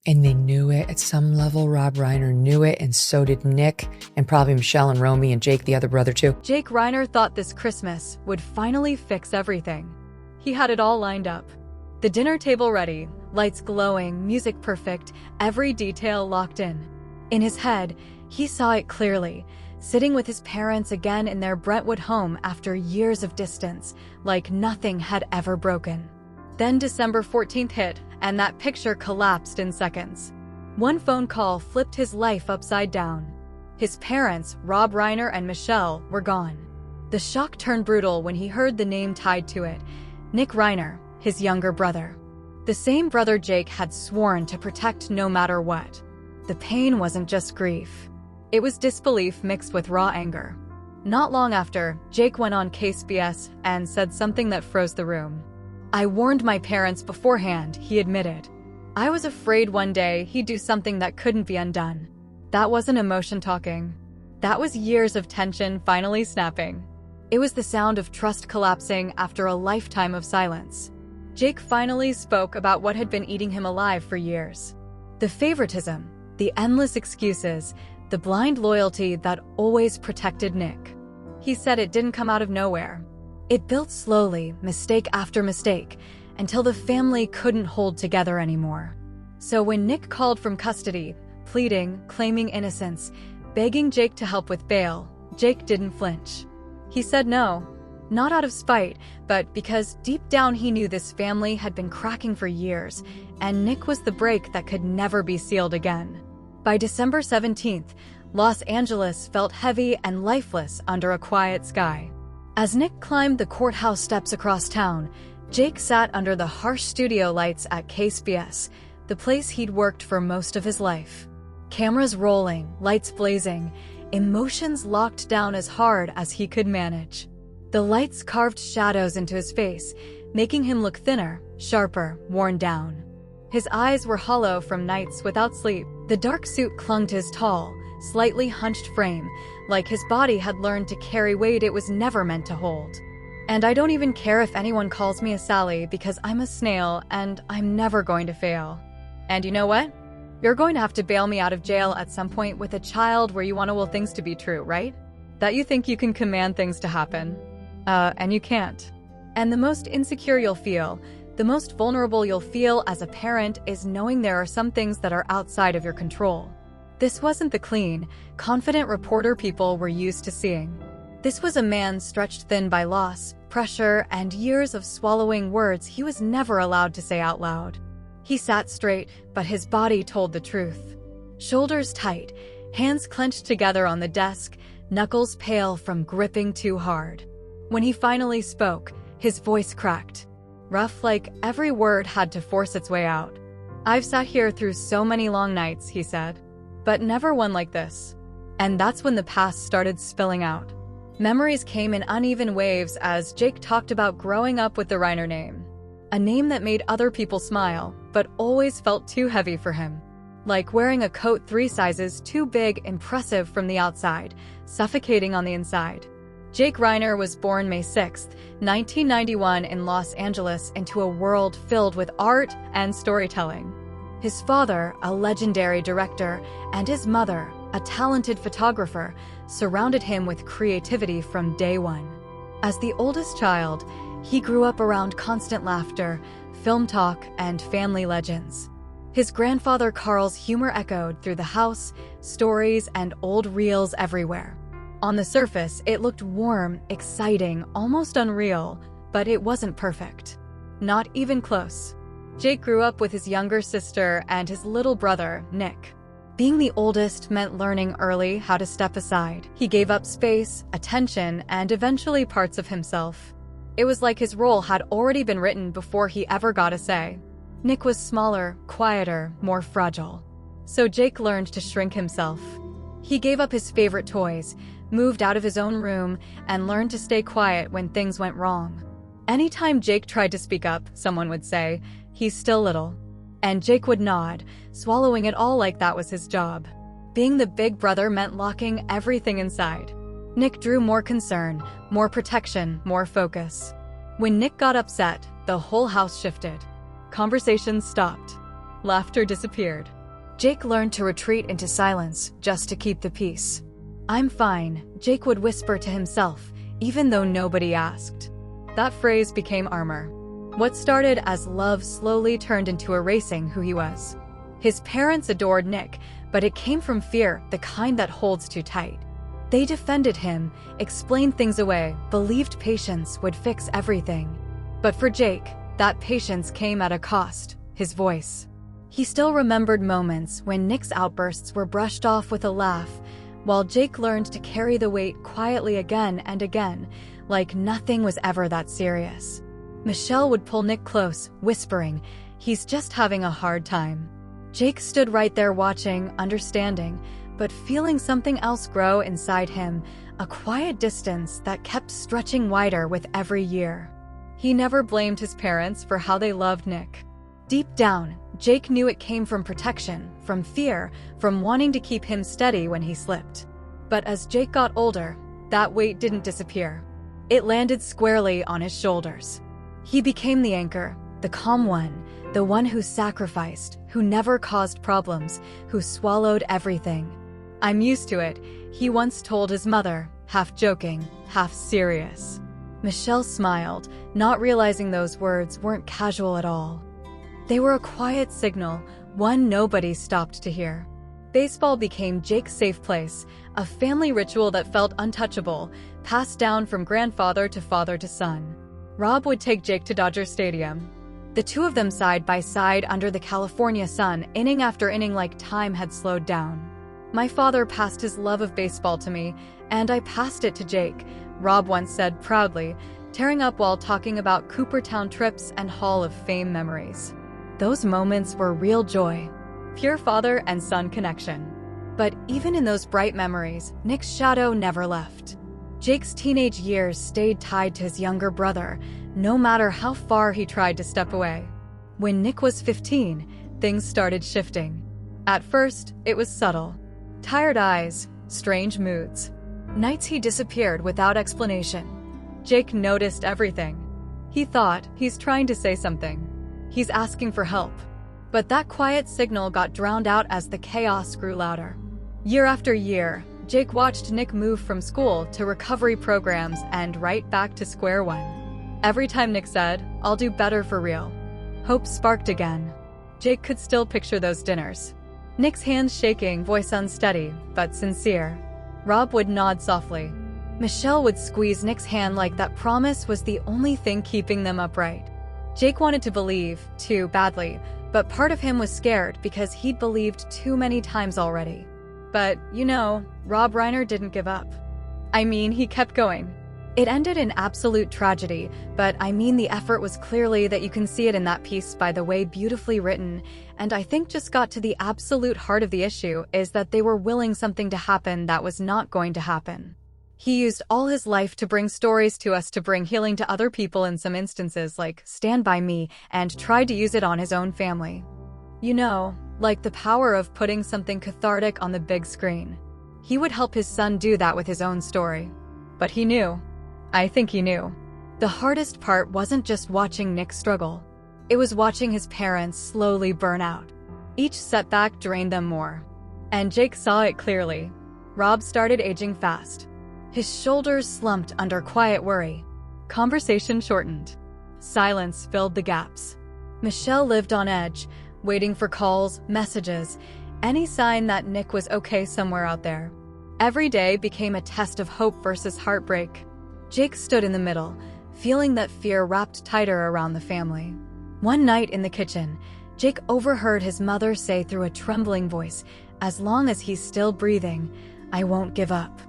And they knew it at some level. Rob Reiner knew it, and so did Nick, and probably Michelle and Romy and Jake, the other brother, too. Jake Reiner thought this Christmas would finally fix everything. He had it all lined up. The dinner table ready, lights glowing, music perfect, every detail locked in. In his head, he saw it clearly, sitting with his parents again in their Brentwood home after years of distance, like nothing had ever broken. Then December 14th hit, and that picture collapsed in seconds. One phone call flipped his life upside down. His parents, Rob Reiner and Michelle, were gone. The shock turned brutal when he heard the name tied to it, Nick Reiner, his younger brother. The same brother Jake had sworn to protect no matter what. The pain wasn't just grief. It was disbelief mixed with raw anger. Not long after, Jake went on Case BS and said something that froze the room. "I warned my parents beforehand," he admitted. "I was afraid one day he'd do something that couldn't be undone." That wasn't emotion talking. That was years of tension finally snapping. It was the sound of trust collapsing after a lifetime of silence. Jake finally spoke about what had been eating him alive for years. The favoritism, the endless excuses, the blind loyalty that always protected Nick. He said it didn't come out of nowhere. It built slowly, mistake after mistake, until the family couldn't hold together anymore. So when Nick called from custody, pleading, claiming innocence, begging Jake to help with bail, Jake didn't flinch. He said no, not out of spite, but because deep down he knew this family had been cracking for years, and Nick was the break that could never be sealed again. By December 17th, Los Angeles felt heavy and lifeless under a quiet sky. As Nick climbed the courthouse steps across town, Jake sat under the harsh studio lights at Case BS, the place he'd worked for most of his life. Cameras rolling, lights blazing, emotions locked down as hard as he could manage. The lights carved shadows into his face, making him look thinner, sharper, worn down. His eyes were hollow from nights without sleep. The dark suit clung to his tall, slightly hunched frame, like his body had learned to carry weight it was never meant to hold. "And I don't even care if anyone calls me a Sally because I'm a snail and I'm never going to fail. And you know what? You're going to have to bail me out of jail at some point with a child where you want to will things to be true, right? That you think you can command things to happen. And you can't. And the most insecure you'll feel, the most vulnerable you'll feel as a parent is knowing there are some things that are outside of your control." This wasn't the clean, confident reporter people were used to seeing. This was a man stretched thin by loss, pressure, and years of swallowing words he was never allowed to say out loud. He sat straight, but his body told the truth. Shoulders tight, hands clenched together on the desk, knuckles pale from gripping too hard. When he finally spoke, his voice cracked. Rough, like every word had to force its way out. "I've sat here through so many long nights," he said, "but never one like this." And that's when the past started spilling out. Memories came in uneven waves as Jake talked about growing up with the Reiner name. A name that made other people smile, but always felt too heavy for him. Like wearing a coat 3 sizes too big, impressive from the outside, suffocating on the inside. Jake Reiner was born May 6, 1991 in Los Angeles into a world filled with art and storytelling. His father, a legendary director, and his mother, a talented photographer, surrounded him with creativity from day one. As the oldest child, he grew up around constant laughter, film talk, and family legends. His grandfather Carl's humor echoed through the house, stories, and old reels everywhere. On the surface, it looked warm, exciting, almost unreal, but it wasn't perfect. Not even close. Jake grew up with his younger sister and his little brother, Nick. Being the oldest meant learning early how to step aside. He gave up space, attention, and eventually parts of himself. It was like his role had already been written before he ever got a say. Nick was smaller, quieter, more fragile. So Jake learned to shrink himself. He gave up his favorite toys, moved out of his own room, and learned to stay quiet when things went wrong. Anytime Jake tried to speak up, someone would say, "He's still little." And Jake would nod, swallowing it all like that was his job. Being the big brother meant locking everything inside. Nick drew more concern, more protection, more focus. When Nick got upset, the whole house shifted. Conversations stopped. Laughter disappeared. Jake learned to retreat into silence just to keep the peace. "I'm fine," Jake would whisper to himself, even though nobody asked. That phrase became armor. What started as love slowly turned into erasing who he was. His parents adored Nick, but it came from fear, the kind that holds too tight. They defended him, explained things away, believed patience would fix everything. But for Jake, that patience came at a cost: his voice. He still remembered moments when Nick's outbursts were brushed off with a laugh, while Jake learned to carry the weight quietly again and again, like nothing was ever that serious. Michelle would pull Nick close, whispering, "He's just having a hard time." Jake stood right there watching, understanding, but feeling something else grow inside him, a quiet distance that kept stretching wider with every year. He never blamed his parents for how they loved Nick. Deep down, Jake knew it came from protection, from fear, from wanting to keep him steady when he slipped. But as Jake got older, that weight didn't disappear. It landed squarely on his shoulders. He became the anchor, the calm one, the one who sacrificed, who never caused problems, who swallowed everything. "I'm used to it," he once told his mother, half joking, half serious. Michelle smiled, not realizing those words weren't casual at all. They were a quiet signal, one nobody stopped to hear. Baseball became Jake's safe place, a family ritual that felt untouchable, passed down from grandfather to father to son. Rob would take Jake to Dodger Stadium. The two of them side by side under the California sun, inning after inning like time had slowed down. "My father passed his love of baseball to me, and I passed it to Jake," Rob once said proudly, tearing up while talking about Coopertown trips and Hall of Fame memories. Those moments were real joy, pure father and son connection. But even in those bright memories, Nick's shadow never left. Jake's teenage years stayed tied to his younger brother, no matter how far he tried to step away. When Nick was 15, things started shifting. At first, it was subtle. Tired eyes, strange moods. Nights he disappeared without explanation. Jake noticed everything. He thought, he's trying to say something. He's asking for help. But that quiet signal got drowned out as the chaos grew louder. Year after year, Jake watched Nick move from school to recovery programs and right back to square one. Every time Nick said, "I'll do better for real," hope sparked again. Jake could still picture those dinners. Nick's hands shaking, voice unsteady, but sincere. Rob would nod softly. Michelle would squeeze Nick's hand like that promise was the only thing keeping them upright. Jake wanted to believe, too badly, but part of him was scared because he'd believed too many times already. But, Rob Reiner didn't give up. He kept going. It ended in absolute tragedy, but the effort was clearly that you can see it in that piece by the way beautifully written, and I think just got to the absolute heart of the issue is that they were willing something to happen that was not going to happen. He used all his life to bring stories to us, to bring healing to other people in some instances, like Stand By Me, and tried to use it on his own family. Like the power of putting something cathartic on the big screen. He would help his son do that with his own story. But he knew. I think he knew. The hardest part wasn't just watching Nick struggle. It was watching his parents slowly burn out. Each setback drained them more. And Jake saw it clearly. Rob started aging fast. His shoulders slumped under quiet worry. Conversation shortened. Silence filled the gaps. Michelle lived on edge, waiting for calls, messages, any sign that Nick was okay somewhere out there. Every day became a test of hope versus heartbreak. Jake stood in the middle, feeling that fear wrapped tighter around the family. One night in the kitchen, Jake overheard his mother say through a trembling voice, "As long as he's still breathing, I won't give up."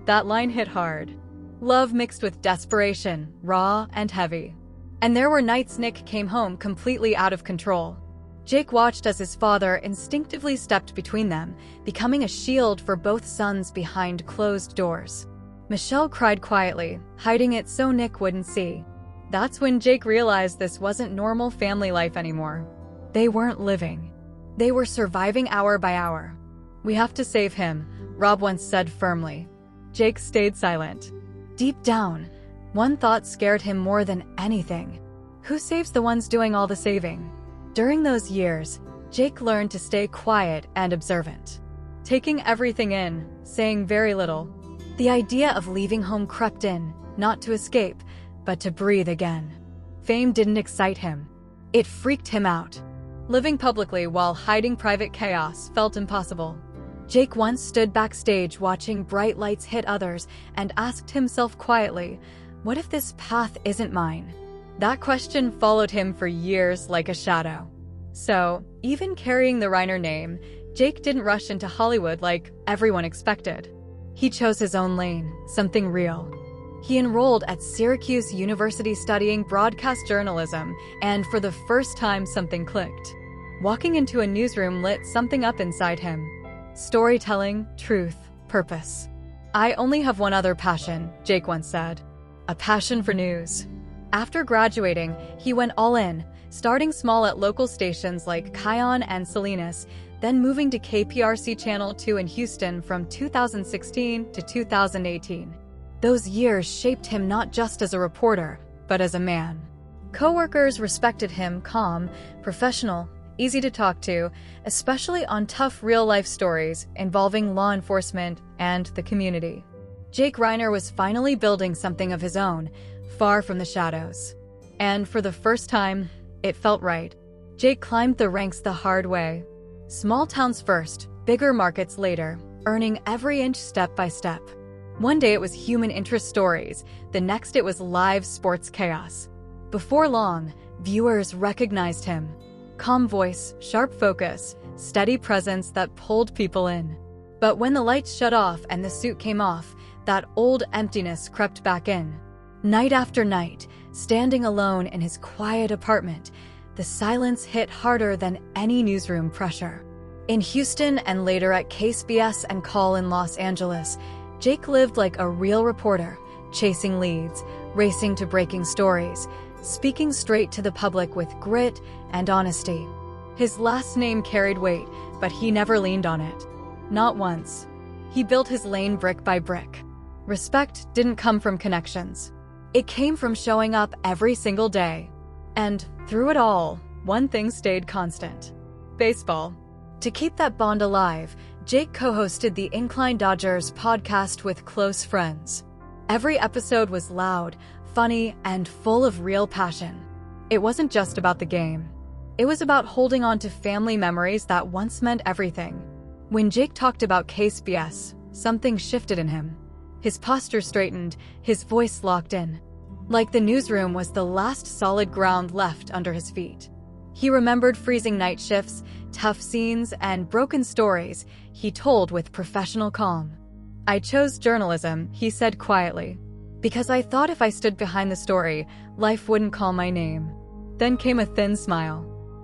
That line hit hard. Love mixed with desperation, raw and heavy. And there were nights Nick came home completely out of control. Jake watched as his father instinctively stepped between them, becoming a shield for both sons behind closed doors. Michelle cried quietly, hiding it so Nick wouldn't see. That's when Jake realized this wasn't normal family life anymore. They weren't living. They were surviving hour by hour. "We have to save him," Rob once said firmly. Jake stayed silent. Deep down, one thought scared him more than anything. Who saves the ones doing all the saving? During those years, Jake learned to stay quiet and observant, taking everything in, saying very little. The idea of leaving home crept in, not to escape, but to breathe again. Fame didn't excite him. It freaked him out. Living publicly while hiding private chaos felt impossible. Jake once stood backstage watching bright lights hit others and asked himself quietly, what if this path isn't mine? That question followed him for years like a shadow. So, even carrying the Reiner name, Jake didn't rush into Hollywood like everyone expected. He chose his own lane, something real. He enrolled at Syracuse University studying broadcast journalism, and for the first time something clicked. Walking into a newsroom lit something up inside him. Storytelling, truth, purpose. I only have one other passion, Jake once said. A passion for news. After graduating, he went all in, starting small at local stations like Kion and Salinas, then moving to KPRC Channel 2 in Houston from 2016 to 2018. Those years shaped him not just as a reporter, but as a man. Coworkers respected him, calm, professional, easy to talk to, especially on tough real-life stories involving law enforcement and the community. Jake Reiner was finally building something of his own, far from the shadows. And for the first time, it felt right. Jake climbed the ranks the hard way. Small towns first, bigger markets later, earning every inch step by step. One day it was human interest stories, the next it was live sports chaos. Before long, viewers recognized him. Calm voice, sharp focus, steady presence that pulled people in. But when the lights shut off and the suit came off, that old emptiness crept back in. Night after night, standing alone in his quiet apartment, the silence hit harder than any newsroom pressure. In Houston and later at KSBS and Call in Los Angeles, Jake lived like a real reporter, chasing leads, racing to breaking stories, speaking straight to the public with grit and honesty. His last name carried weight, but he never leaned on it. Not once. He built his lane brick by brick. Respect didn't come from connections. It came from showing up every single day. And through it all, one thing stayed constant: baseball. To keep that bond alive, Jake co-hosted the Incline Dodgers podcast with close friends. Every episode was loud, funny, and full of real passion. It wasn't just about the game. It was about holding on to family memories that once meant everything. When Jake talked about KSBS, something shifted in him. His posture straightened, his voice locked in. Like the newsroom was the last solid ground left under his feet. He remembered freezing night shifts, tough scenes, and broken stories he told with professional calm. I chose journalism, he said quietly, because I thought if I stood behind the story, life wouldn't call my name. Then came a thin smile.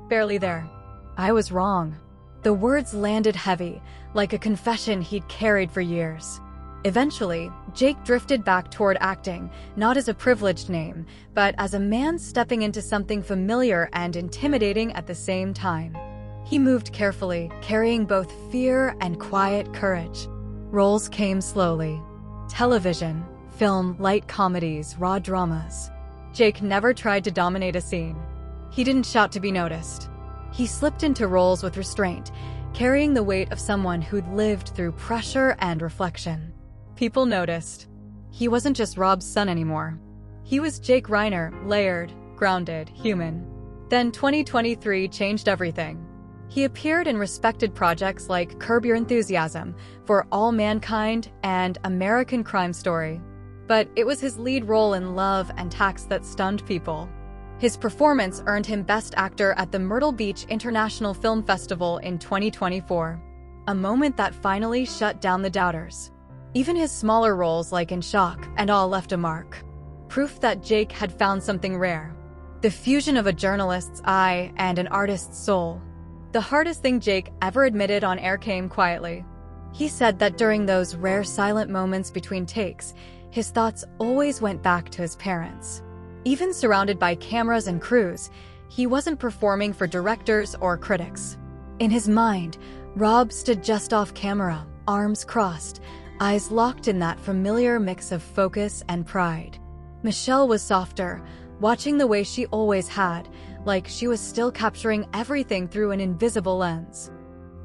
Barely there. I was wrong. The words landed heavy, like a confession he'd carried for years. Eventually, Jake drifted back toward acting, not as a privileged name, but as a man stepping into something familiar and intimidating at the same time. He moved carefully, carrying both fear and quiet courage. Roles came slowly. Television, film, light comedies, raw dramas. Jake never tried to dominate a scene. He didn't shout to be noticed. He slipped into roles with restraint, carrying the weight of someone who'd lived through pressure and reflection. People noticed. He wasn't just Rob's son anymore. He was Jake Reiner, layered, grounded, human. Then 2023 changed everything. He appeared in respected projects like Curb Your Enthusiasm, For All Mankind, and American Crime Story. But it was his lead role in Love and Tax that stunned people. His performance earned him Best Actor at the Myrtle Beach International Film Festival in 2024. A moment that finally shut down the doubters. Even his smaller roles like in Shock and All left a mark. Proof that Jake had found something rare. The fusion of a journalist's eye and an artist's soul. The hardest thing Jake ever admitted on air came quietly. He said that during those rare silent moments between takes, his thoughts always went back to his parents. Even surrounded by cameras and crews, he wasn't performing for directors or critics. In his mind, Rob stood just off camera, arms crossed, eyes locked in that familiar mix of focus and pride. Michelle was softer, watching the way she always had, like she was still capturing everything through an invisible lens.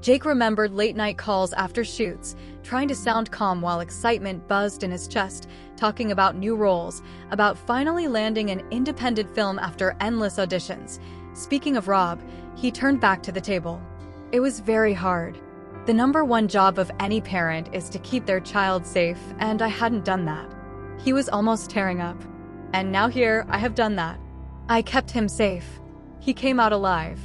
Jake remembered late-night calls after shoots, trying to sound calm while excitement buzzed in his chest, talking about new roles, about finally landing an independent film after endless auditions. Speaking of Rob, he turned back to the table. It was very hard. The number one job of any parent is to keep their child safe, and I hadn't done that. He was almost tearing up. And now here, I have done that. I kept him safe. He came out alive.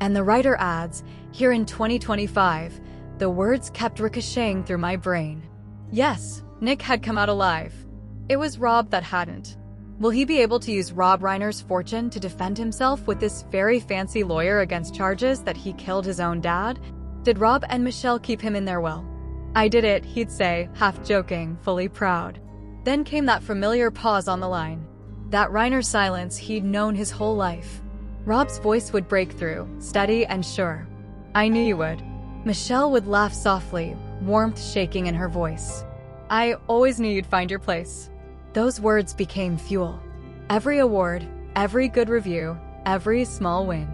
And the writer adds, here in 2025, the words kept ricocheting through my brain. Yes, Nick had come out alive. It was Rob that hadn't. Will he be able to use Rob Reiner's fortune to defend himself with this very fancy lawyer against charges that he killed his own dad? Did Rob and Michelle keep him in their will? I did it, he'd say, half joking, fully proud. Then came that familiar pause on the line. That Reiner silence he'd known his whole life. Rob's voice would break through, steady and sure. I knew you would. Michelle would laugh softly, warmth shaking in her voice. I always knew you'd find your place. Those words became fuel. Every award, every good review, every small win.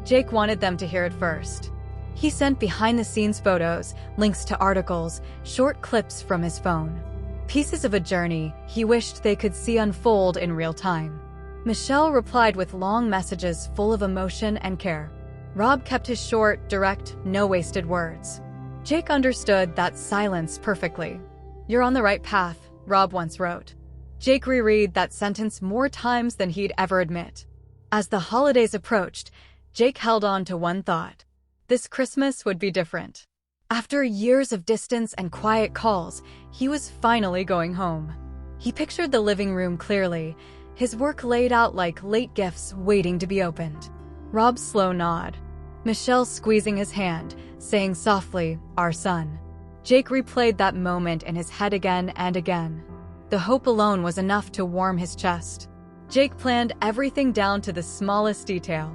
Jake wanted them to hear it first. He sent behind-the-scenes photos, links to articles, short clips from his phone. Pieces of a journey he wished they could see unfold in real time. Michelle replied with long messages full of emotion and care. Rob kept his short, direct, no wasted words. Jake understood that silence perfectly. You're on the right path, Rob once wrote. Jake reread that sentence more times than he'd ever admit. As the holidays approached, Jake held on to one thought. This Christmas would be different. After years of distance and quiet calls, he was finally going home. He pictured the living room clearly, his work laid out like late gifts waiting to be opened. Rob's slow nod. Michelle squeezing his hand, saying softly, our son. Jake replayed that moment in his head again and again. The hope alone was enough to warm his chest. Jake planned everything down to the smallest detail.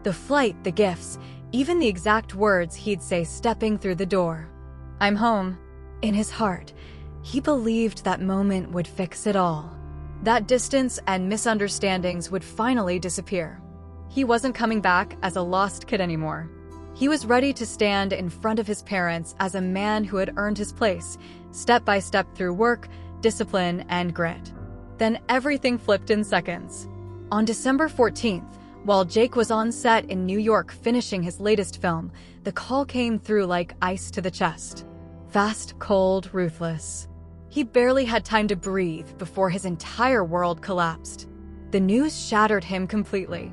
The flight, the gifts, even the exact words he'd say stepping through the door. I'm home. In his heart, he believed that moment would fix it all. That distance and misunderstandings would finally disappear. He wasn't coming back as a lost kid anymore. He was ready to stand in front of his parents as a man who had earned his place, step by step through work, discipline, and grit. Then everything flipped in seconds. On December 14th, while Jake was on set in New York finishing his latest film, the call came through like ice to the chest. Fast, cold, ruthless. He barely had time to breathe before his entire world collapsed. The news shattered him completely.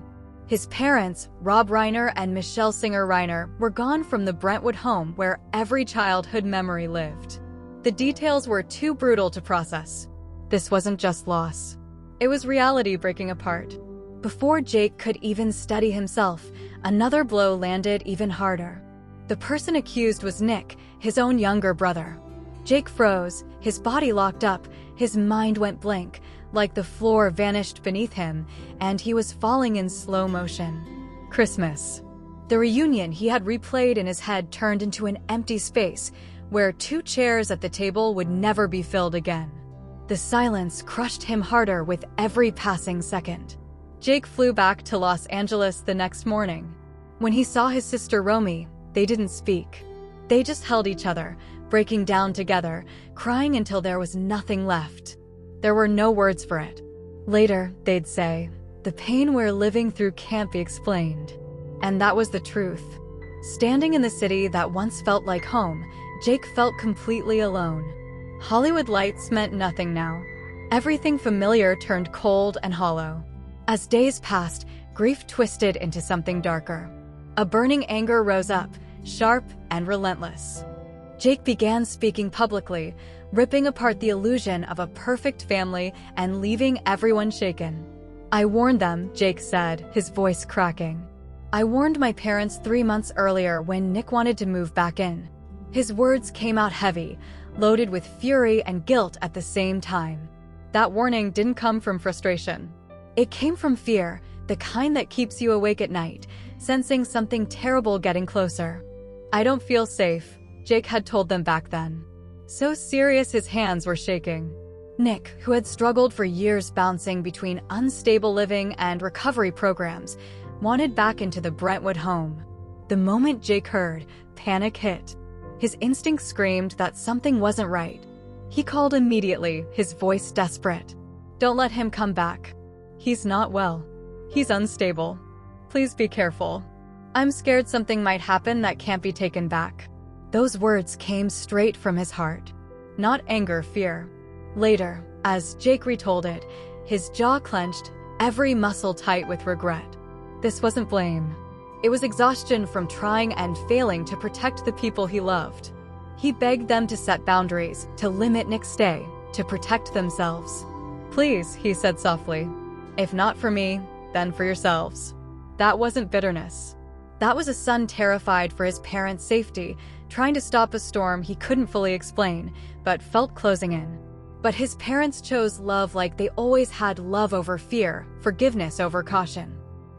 His parents, Rob Reiner and Michelle Singer Reiner, were gone from the Brentwood home where every childhood memory lived. The details were too brutal to process. This wasn't just loss. It was reality breaking apart. Before Jake could even steady himself, another blow landed even harder. The person accused was Nick, his own younger brother. Jake froze, his body locked up, his mind went blank, like the floor vanished beneath him, and he was falling in slow motion. Christmas. The reunion he had replayed in his head turned into an empty space, where two chairs at the table would never be filled again. The silence crushed him harder with every passing second. Jake flew back to Los Angeles the next morning. When he saw his sister Romy, they didn't speak. They just held each other, breaking down together, crying until there was nothing left. There were no words for it. Later, they'd say, the pain we're living through can't be explained. And that was the truth. Standing in the city that once felt like home, Jake felt completely alone. Hollywood lights meant nothing now. Everything familiar turned cold and hollow. As days passed, grief twisted into something darker. A burning anger rose up, sharp and relentless. Jake began speaking publicly, ripping apart the illusion of a perfect family and leaving everyone shaken. I warned them, Jake said, his voice cracking. I warned my parents 3 months earlier when Nick wanted to move back in. His words came out heavy, loaded with fury and guilt at the same time. That warning didn't come from frustration. It came from fear, the kind that keeps you awake at night, sensing something terrible getting closer. I don't feel safe, Jake had told them back then. So serious his hands were shaking. Nick, who had struggled for years bouncing between unstable living and recovery programs, wanted back into the Brentwood home. The moment Jake heard, panic hit. His instinct screamed that something wasn't right. He called immediately, his voice desperate. "Don't let him come back. He's not well. He's unstable. Please be careful. I'm scared something might happen that can't be taken back." Those words came straight from his heart. Not anger, fear. Later, as Jake retold it, his jaw clenched, every muscle tight with regret. This wasn't blame. It was exhaustion from trying and failing to protect the people he loved. He begged them to set boundaries, to limit Nick's stay, to protect themselves. "Please," he said softly. "If not for me, then for yourselves." That wasn't bitterness. That was a son terrified for his parents' safety, trying to stop a storm he couldn't fully explain, but felt closing in. But his parents chose love like they always had love over fear, forgiveness over caution.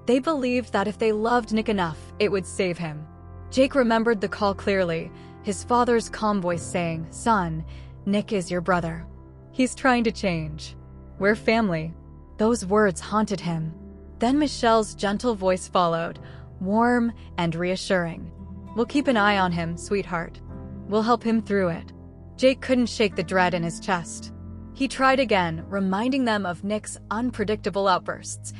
They believed that if they loved Nick enough, it would save him. Jake remembered the call clearly, his father's calm voice saying, "Son, Nick is your brother. He's trying to change. We're family." Those words haunted him. Then Michelle's gentle voice followed, warm and reassuring. "We'll keep an eye on him, sweetheart. We'll help him through it." Jake couldn't shake the dread in his chest. He tried again, reminding them of Nick's unpredictable outbursts.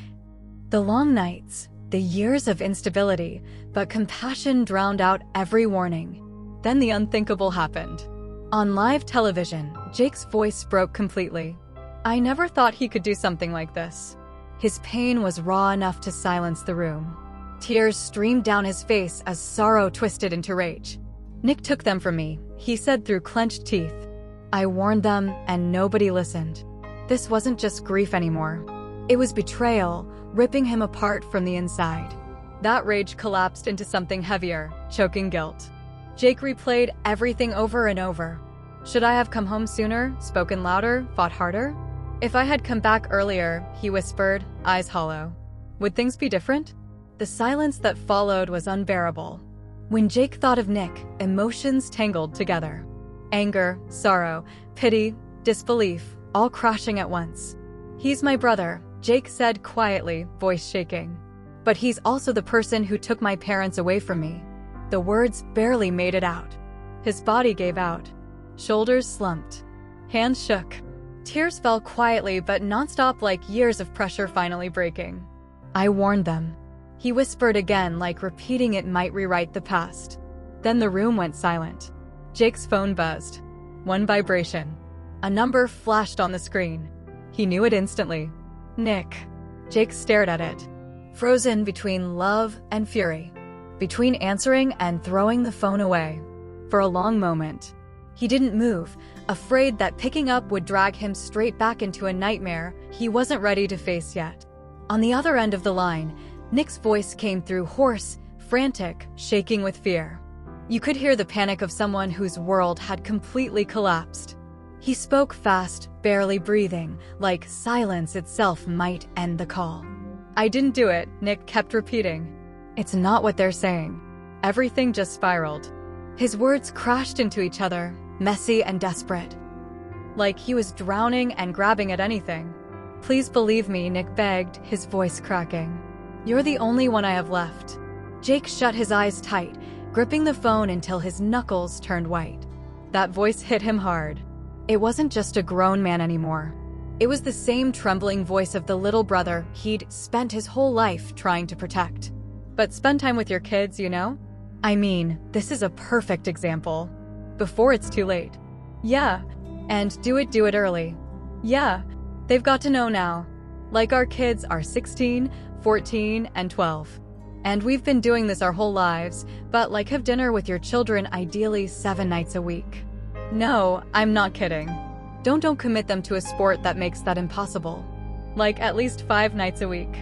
The long nights, the years of instability, but compassion drowned out every warning. Then the unthinkable happened. On live television, Jake's voice broke completely. "I never thought he could do something like this." His pain was raw enough to silence the room. Tears streamed down his face as sorrow twisted into rage. "Nick took them from me," he said through clenched teeth. "I warned them, and nobody listened." This wasn't just grief anymore. It was betrayal, ripping him apart from the inside. That rage collapsed into something heavier, choking guilt. Jake replayed everything over and over. Should I have come home sooner, spoken louder, fought harder? If I had come back earlier, he whispered, eyes hollow. Would things be different? The silence that followed was unbearable. When Jake thought of Nick, emotions tangled together. Anger, sorrow, pity, disbelief, all crashing at once. "He's my brother," Jake said quietly, voice shaking. "But he's also the person who took my parents away from me." The words barely made it out. His body gave out. Shoulders slumped. Hands shook. Tears fell quietly but nonstop, like years of pressure finally breaking. "I warned them." He whispered again, like repeating it might rewrite the past. Then the room went silent. Jake's phone buzzed. One vibration. A number flashed on the screen. He knew it instantly. Nick. Jake stared at it, frozen between love and fury, between answering and throwing the phone away. For a long moment, he didn't move, afraid that picking up would drag him straight back into a nightmare he wasn't ready to face yet. On the other end of the line, Nick's voice came through, hoarse, frantic, shaking with fear. You could hear the panic of someone whose world had completely collapsed. He spoke fast, barely breathing, like silence itself might end the call. "I didn't do it," Nick kept repeating. "It's not what they're saying." Everything just spiraled. His words crashed into each other, messy and desperate. Like he was drowning and grabbing at anything. "Please believe me," Nick begged, his voice cracking. "You're the only one I have left." Jake shut his eyes tight, gripping the phone until his knuckles turned white. That voice hit him hard. It wasn't just a grown man anymore. It was the same trembling voice of the little brother he'd spent his whole life trying to protect. "But spend time with your kids, you know? I mean, this is a perfect example. Before it's too late." "Yeah. And do it early." "Yeah. They've got to know now. Like our kids are 16, 14, and 12. And we've been doing this our whole lives, but like have dinner with your children ideally 7 nights a week." "No, I'm not kidding. Don't commit them to a sport that makes that impossible. Like at least 5 nights a week.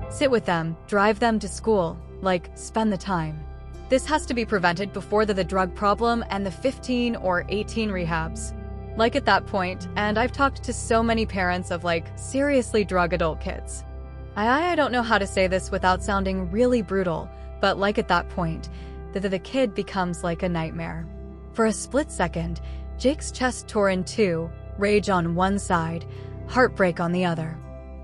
Sit with them, drive them to school, like spend the time. This has to be prevented before the drug problem and the 15 or 18 rehabs. Like at that point, and I've talked to so many parents of like seriously drug adult kids. I don't know how to say this without sounding really brutal, but like at that point, the kid becomes like a nightmare." For a split second, Jake's chest tore in two, rage on one side, heartbreak on the other.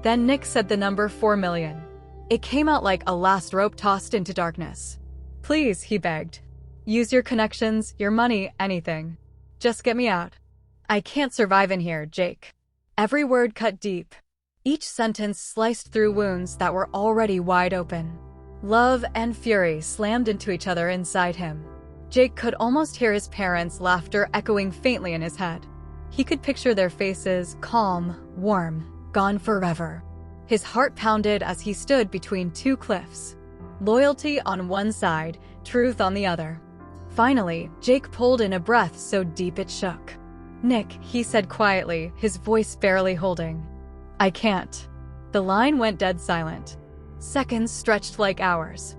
Then Nick said the number 4 million. It came out like a last rope tossed into darkness. "Please," he begged. "Use your connections, your money, anything. Just get me out. I can't survive in here, Jake." Every word cut deep. Each sentence sliced through wounds that were already wide open. Love and fury slammed into each other inside him. Jake could almost hear his parents' laughter echoing faintly in his head. He could picture their faces, calm, warm, gone forever. His heart pounded as he stood between two cliffs. Loyalty on one side, truth on the other. Finally, Jake pulled in a breath so deep it shook. "Nick," he said quietly, his voice barely holding. "I can't." The line went dead silent. Seconds stretched like hours.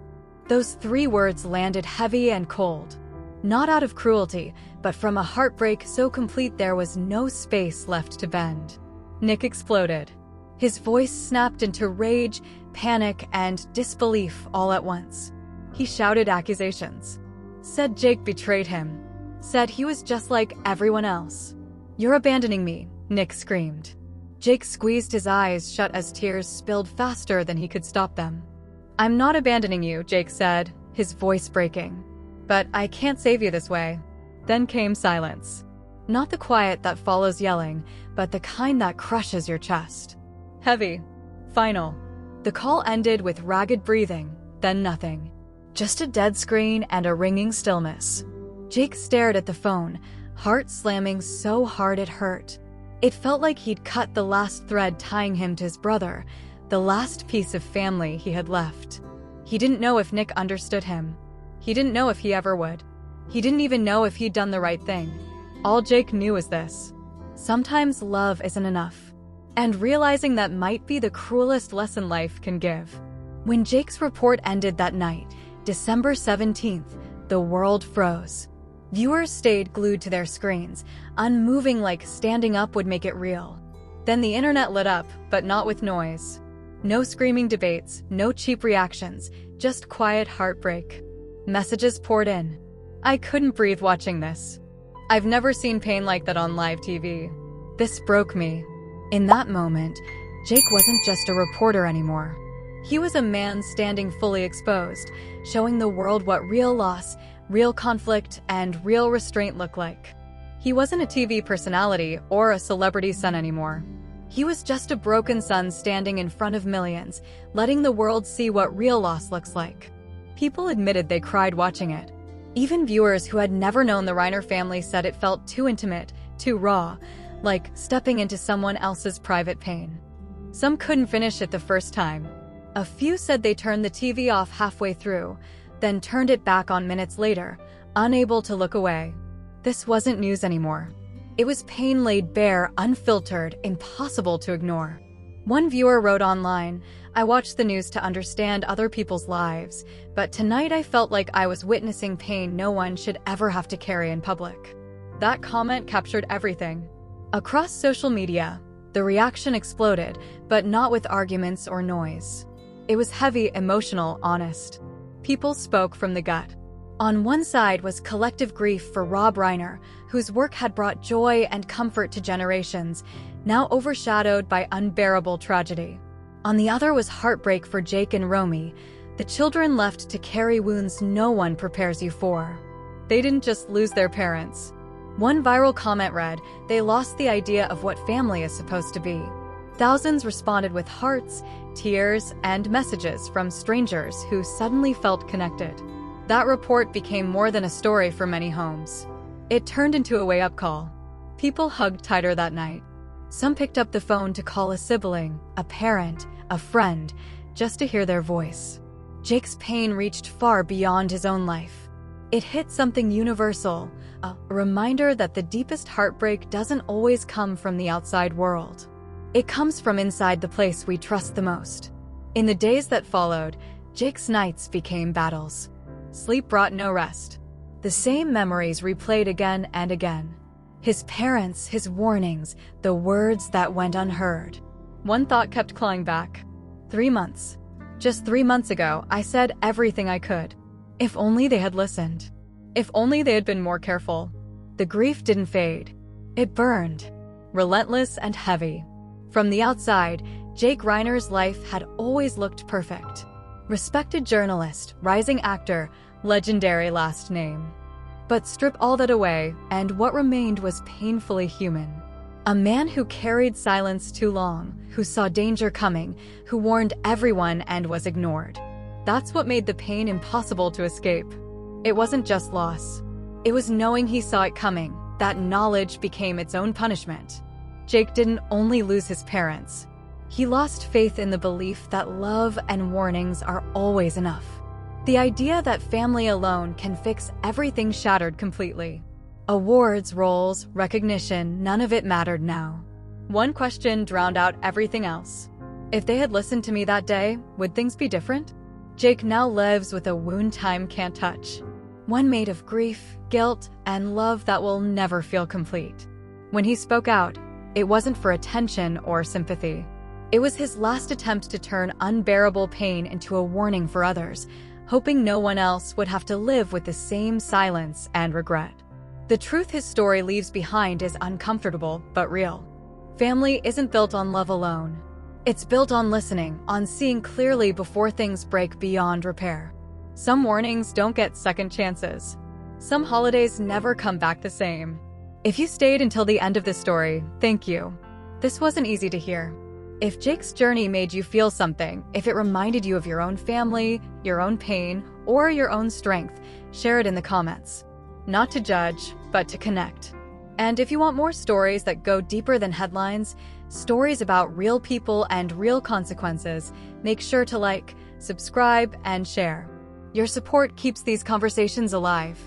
Those 3 words landed heavy and cold. Not out of cruelty, but from a heartbreak so complete there was no space left to bend. Nick exploded. His voice snapped into rage, panic, and disbelief all at once. He shouted accusations. Said Jake betrayed him. Said he was just like everyone else. "You're abandoning me," Nick screamed. Jake squeezed his eyes shut as tears spilled faster than he could stop them. "I'm not abandoning you," Jake said, his voice breaking. "But I can't save you this way." Then came silence. Not the quiet that follows yelling, but the kind that crushes your chest. Heavy. Final. The call ended with ragged breathing, then nothing. Just a dead screen and a ringing stillness. Jake stared at the phone, heart slamming so hard it hurt. It felt like he'd cut the last thread tying him to his brother, the last piece of family he had left. He didn't know if Nick understood him. He didn't know if he ever would. He didn't even know if he'd done the right thing. All Jake knew was this: sometimes love isn't enough. And realizing that might be the cruelest lesson life can give. When Jake's report ended that night, December 17th, the world froze. Viewers stayed glued to their screens, unmoving like standing up would make it real. Then the internet lit up, but not with noise. No screaming debates, no cheap reactions, just quiet heartbreak. Messages poured in. "I couldn't breathe watching this. I've never seen pain like that on live TV. This broke me." In that moment, Jake wasn't just a reporter anymore. He was a man standing fully exposed, showing the world what real loss, real conflict, and real restraint look like. He wasn't a TV personality or a celebrity son anymore. He was just a broken son standing in front of millions, letting the world see what real loss looks like. People admitted they cried watching it. Even viewers who had never known the Reiner family said it felt too intimate, too raw, like stepping into someone else's private pain. Some couldn't finish it the first time. A few said they turned the TV off halfway through, then turned it back on minutes later, unable to look away. This wasn't news anymore. It was pain laid bare, unfiltered, impossible to ignore. One viewer wrote online, "I watched the news to understand other people's lives, but tonight I felt like I was witnessing pain no one should ever have to carry in public." That comment captured everything. Across social media, the reaction exploded, but not with arguments or noise. It was heavy, emotional, honest. People spoke from the gut. On one side was collective grief for Rob Reiner, whose work had brought joy and comfort to generations, now overshadowed by unbearable tragedy. On the other was heartbreak for Jake and Romy, the children left to carry wounds no one prepares you for. They didn't just lose their parents. One viral comment read, "They lost the idea of what family is supposed to be." Thousands responded with hearts, tears, and messages from strangers who suddenly felt connected. That report became more than a story for many homes. It turned into a wake-up call. People hugged tighter that night. Some picked up the phone to call a sibling, a parent, a friend, just to hear their voice. Jake's pain reached far beyond his own life. It hit something universal, a reminder that the deepest heartbreak doesn't always come from the outside world. It comes from inside the place we trust the most. In the days that followed, Jake's nights became battles. Sleep brought no rest. The same memories replayed again and again. His parents, his warnings, the words that went unheard. One thought kept clawing back. 3 months. Just 3 months ago, I said everything I could. If only they had listened. If only they had been more careful. The grief didn't fade. It burned. Relentless and heavy. From the outside, Jake Reiner's life had always looked perfect. Respected journalist, rising actor, legendary last name. But strip all that away, and what remained was painfully human. A man who carried silence too long, who saw danger coming, who warned everyone and was ignored. That's what made the pain impossible to escape. It wasn't just loss. It was knowing he saw it coming. That knowledge became its own punishment. Jake didn't only lose his parents. He lost faith in the belief that love and warnings are always enough. The idea that family alone can fix everything shattered completely. Awards, roles, recognition, none of it mattered now. One question drowned out everything else. If they had listened to me that day, would things be different? Jake now lives with a wound time can't touch. One made of grief, guilt, and love that will never feel complete. When he spoke out, it wasn't for attention or sympathy. It was his last attempt to turn unbearable pain into a warning for others, hoping no one else would have to live with the same silence and regret. The truth his story leaves behind is uncomfortable but real. Family isn't built on love alone. It's built on listening, on seeing clearly before things break beyond repair. Some warnings don't get second chances. Some holidays never come back the same. If you stayed until the end of this story, thank you. This wasn't easy to hear. If Jake's journey made you feel something, if it reminded you of your own family, your own pain, or your own strength, share it in the comments. Not to judge, but to connect. And if you want more stories that go deeper than headlines, stories about real people and real consequences, make sure to like, subscribe, and share. Your support keeps these conversations alive.